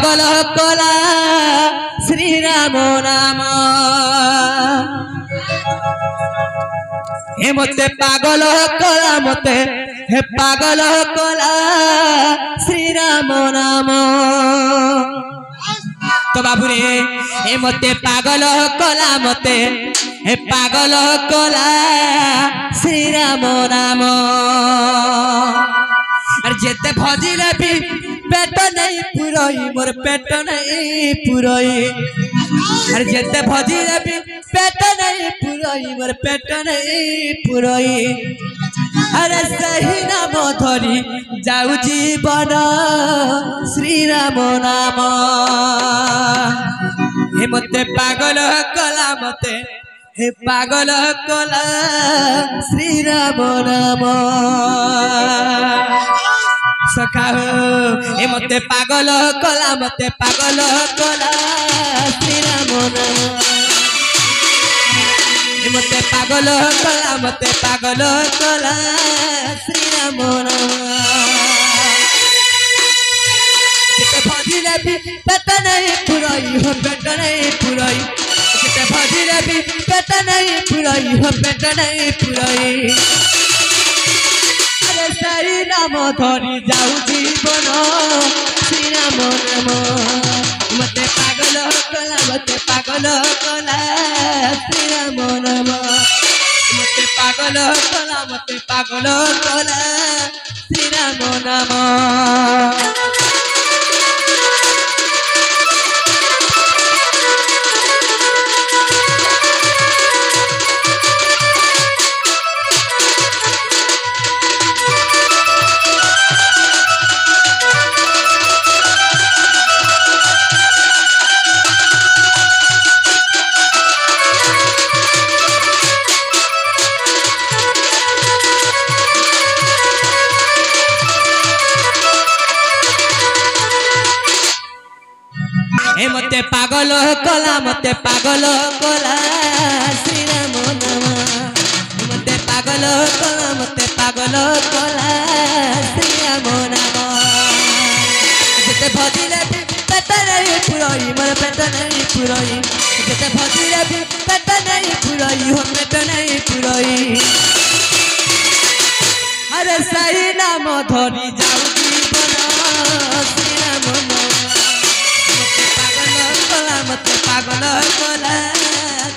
पागल कला श्री राम नाम हे मते पागल कला मते हे पागल कला श्री राम नाम तो बाबू रे हे मते पागल कला मते हे पागल कला श्री राम नाम अरे जेते भजिले भी पेट नहीं पुरई मोर पेट नहीं पुरई अरे जेते भजिले भी पेट नहीं पुरई मोर पेट नहीं पुरई अरे सही नाम धरी जाऊ जीवन श्री राम नाम हे मते पागल कला मते हे पागल कला श्री राम नाम सखा हे मते पागल कला मते पागल कला श्री राम नाम हे मते पागल कला मते पागल कला श्री राम नाम भजिले भी पेट नहीं पुरई हो पेट नहीं पुरई भजिले भी पेट नहीं पुरई हो पेट नहीं पुरई अरे सारी नाम धरी जाऊ जीवन श्री राम नाम मते पागल कला श्री राम नाम मते पागल कला श्री राम नाम मते पागल कला श्री राम नाम मते पागल कला श्री राम नाम जेते भजिले भी पेट नहीं पुरई मोर पेट नहीं पुरई जेते भजिले भी पेट नहीं पुरई हो पेट नहीं पुरई अरे सही नाम धरी जाऊ जीवन श्री राम नाम मते पागल कला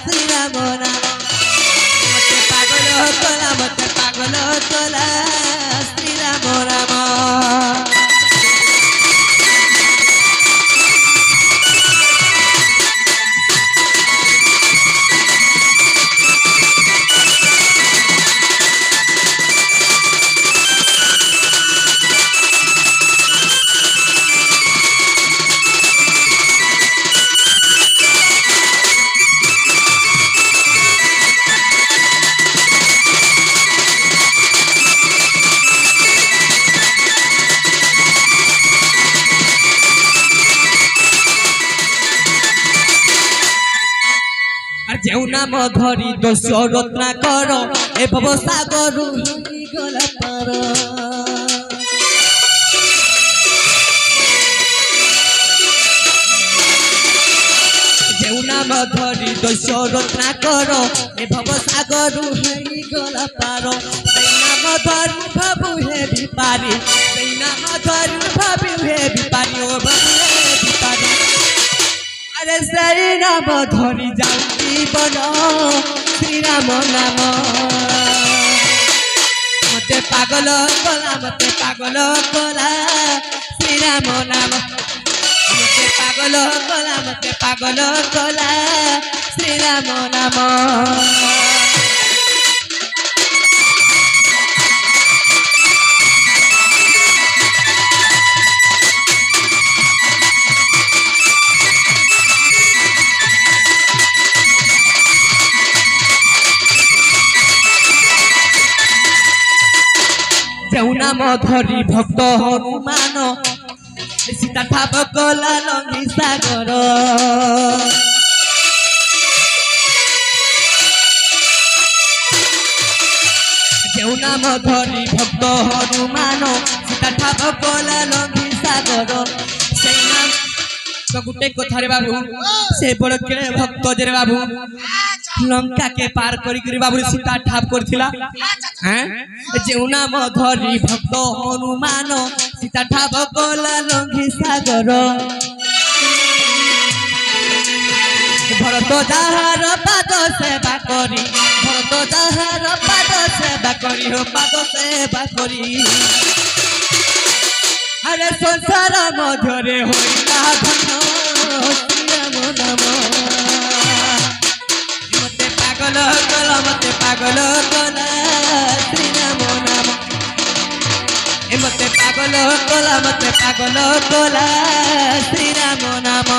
श्री राम नाम मते पागल कला श्री राम नाम जेउ नाम धरी दोष रत्ना कर ए भव सागर गला पार जेउ नाम धरी दोष रत्ना कर ए भव सागर गला पार नाम धरी भाबु हे विपारी नाम धरी भाबु हे विपारी ओ बाबू हे विपारी अरे सही नाम धरी जाऊ जीवन श्री राम नाम मते पागल कला श्री राम नाम मते पागल कला श्री राम नाम जेउ नाम धरी भक्त हनुमान सीता ठाप कला लंघी सागर जेउ नाम धरी भक्त हनुमान सीता ठाप कला लंघी सागर तो गुटे कथा रे बाबू से बड़ केड़े भक्त जे रे बाबू लंका के पार करी बाबू सीता ठाप करथिला हैं जेउना मधरी भक्त हनुमान सीता ठाप कला लंघी सागर भरत जाहार पाद सेवा करी भरत जाहार पाद सेवा करी हो पाद सेवा करी अरे संसार मध्यरे होइला धन श्री राम नाम मते पागल कला श्री राम नाम मते पागल कला श्री राम नाम